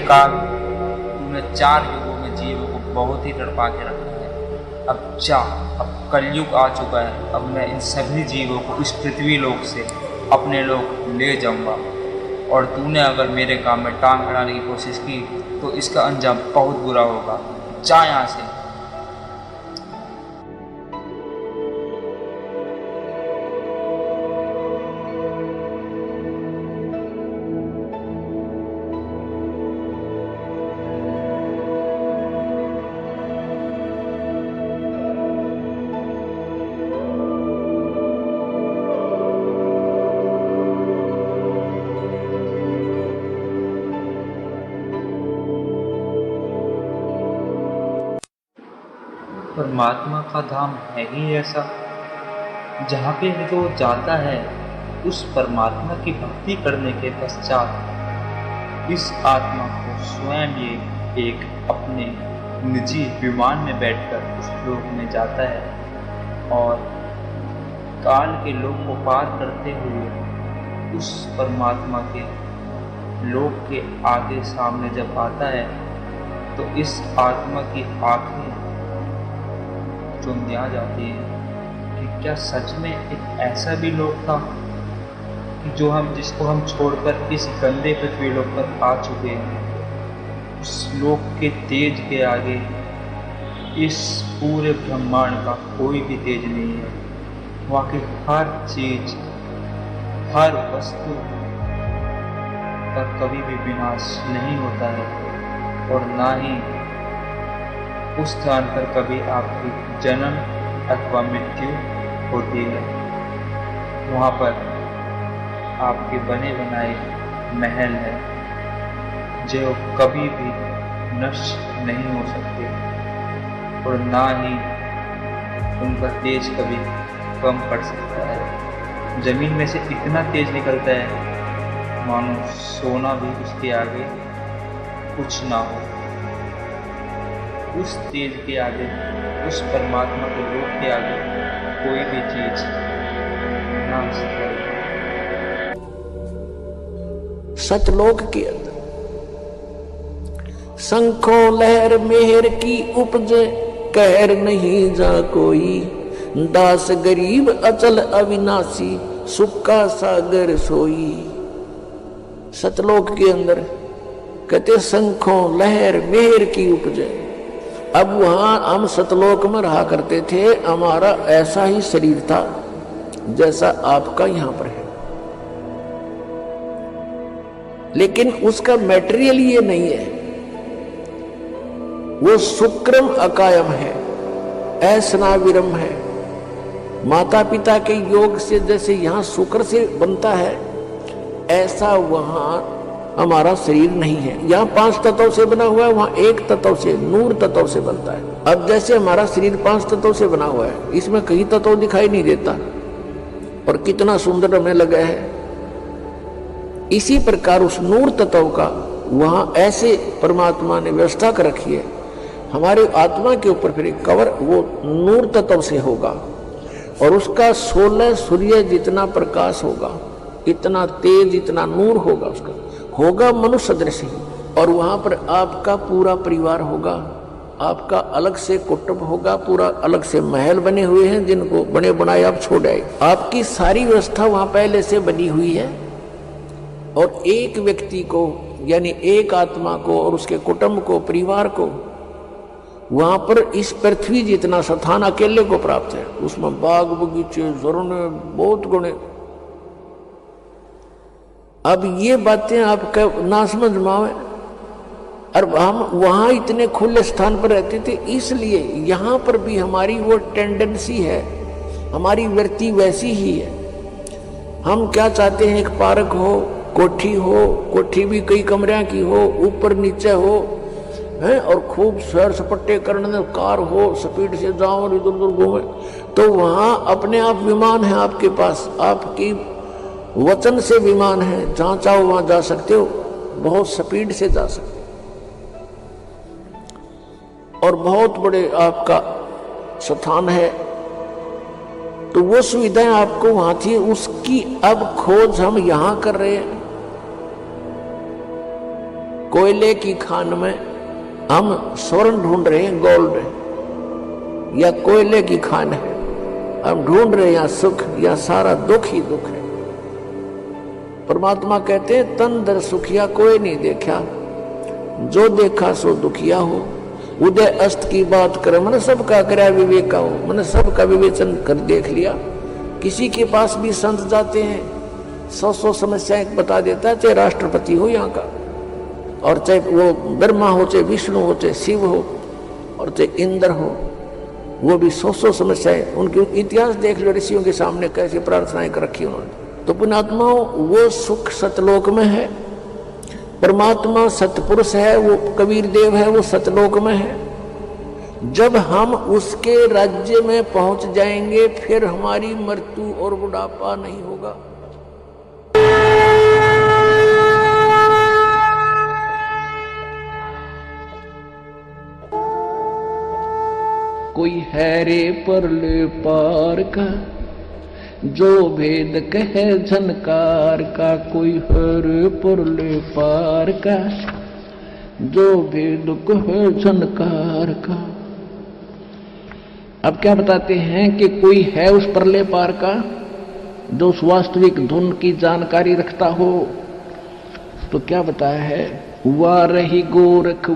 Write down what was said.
काल तूने 4 युगों में जीवों को बहुत ही तड़पा के रखा है। अब जा, अब कलयुग आ चुका है। अब मैं इन सभी जीवों को इस पृथ्वी लोक से अपने लोक ले जाऊंगा, और तूने अगर मेरे काम में टांग अड़ाने की कोशिश की तो इसका अंजाम बहुत बुरा होगा। जा यहाँ से। परमात्मा का धाम है ही ऐसा जहाँ पे जो जाता है उस परमात्मा की भक्ति करने के पश्चात इस आत्मा को स्वयं ये एक अपने निजी विमान में बैठकर उस लोक में जाता है, और काल के लोक को पार करते हुए उस परमात्मा के लोक के आगे सामने जब आता है तो इस आत्मा की आंखें चुंधिया जाती है कि क्या सच में एक ऐसा भी लोक था कि जिसको हम छोड़कर इस गंदे पृथ्वी लोक पर आ चुके हैं। उस लोक के तेज के आगे इस पूरे ब्रह्मांड का कोई भी तेज नहीं है। वहाँ की हर चीज, हर वस्तु का कभी भी विनाश नहीं होता है, और ना ही उस स्थान पर कभी आपकी जन्म अथवा मृत्यु होती है। वहाँ पर आपके बने बनाए महल है जो कभी भी नष्ट नहीं हो सकते, और ना ही उनका तेज कभी कम पड़ सकता है। जमीन में से इतना तेज निकलता है मानो सोना भी उसके आगे कुछ ना हो। उस तेज के आगे, उस परमात्मा के रूप के आगे कोई भी चीज ना हो सकती। सतलोक के अंदर शंखों लहर मेहर की उपजे, कहर नहीं जा कोई। दास गरीब अचल अविनाशी, सुख का सागर सोई। सतलोक के अंदर कहते शंखों लहर मेहर की उपजे। अब वहां हम सतलोक में रहा करते थे, हमारा ऐसा ही शरीर था जैसा आपका यहां पर है, लेकिन उसका मटेरियल ये नहीं है। वो शुक्रम अकायम है, ऐसनाविरम है। माता पिता के योग से जैसे यहां शुक्र से बनता है, ऐसा वहां हमारा शरीर नहीं है। यहाँ 5 तत्वों से बना हुआ है, वहाँ 1 तत्व से, नूर तत्व से बनता है। अब जैसे हमारा शरीर 5 तत्वों से बना हुआ है, इसमें कई तत्व दिखाई नहीं देता और कितना सुंदर हमें लगा है। इसी प्रकार उस नूर तत्व का वहां ऐसे परमात्मा ने व्यवस्था कर रखी है। हमारे आत्मा के ऊपर फिर एक कवर वो नूर तत्व से होगा, और उसका 16 सूर्य जितना प्रकाश होगा, इतना तेज, इतना नूर होगा, उसका होगा मनुष्य सदृश ही। और वहां पर आपका पूरा परिवार होगा, आपका अलग से कुटुंब होगा, पूरा अलग से महल बने हुए हैं जिनको बने बनाए आप छोड़ आए। आपकी सारी व्यवस्था वहां पहले से बनी हुई है, और एक व्यक्ति को यानी एक आत्मा को और उसके कुटुंब को, परिवार को वहां पर इस पृथ्वी जितना स्थान अकेले को प्राप्त है। उसमें बाग बगीचे, झरने, बहुत गुणे। अब ये बातें आपका ना समझ में आवे, और हम वहां इतने खुले स्थान पर रहते थे, इसलिए यहां पर भी हमारी वो टेंडेंसी है, हमारी वृत्ति वैसी ही है। हम क्या चाहते हैं, एक पार्क हो, कोठी भी कई कमरियां की हो, ऊपर नीचे हो है, और खूब सैर सपट्टे करने, कार हो, स्पीड से जाओ और इधर उधर घूमे। तो वहां अपने आप विमान है आपके पास, आपकी वचन से विमान है, जहां चाहो वहां जा सकते हो, बहुत स्पीड से जा सकते हो, और बहुत बड़े आपका स्थान है। तो वो सुविधाएं आपको वहां थी, उसकी अब खोज हम यहां कर रहे हैं। कोयले की खान में हम स्वर्ण ढूंढ रहे हैं, गोल्ड, या कोयले की खान है हम ढूंढ रहे हैं या सुख, या सारा दुख ही दुख है। परमात्मा कहते हैं तन दर सुखिया कोई नहीं देखा, जो देखा सो दुखिया हो। उदय अस्त की बात करे, मैंने सबका करया विवेका हो, मैंने सबका विवेचन कर देख लिया। किसी के पास भी संत जाते हैं, 100 समस्याएं बता देता है, चाहे राष्ट्रपति हो यहाँ का, और चाहे वो ब्रह्मा हो, चाहे विष्णु हो, चाहे शिव हो, और चाहे इंद्र हो, वो भी 100 समस्याएं। उनके इतिहास देख लो, ऋषियों के सामने कैसी प्रार्थनाएं कर रखी उन्होंने। तो पुण्यात्माओं, वो सुख सतलोक में है। परमात्मा सतपुरुष है, वो कबीर देव है, वो सतलोक में है। जब हम उसके राज्य में पहुंच जाएंगे, फिर हमारी मृत्यु और बुढ़ापा नहीं होगा। कोई है रे परले पार का, जो भेद कहे झनकार का। कोई है रे परले पार का, जो भेद कहे झनकार का। अब क्या बताते हैं कि कोई है उस परले पार का जो उस वास्तविक धुन की जानकारी रखता हो। तो क्या बताया है, वारही गोरख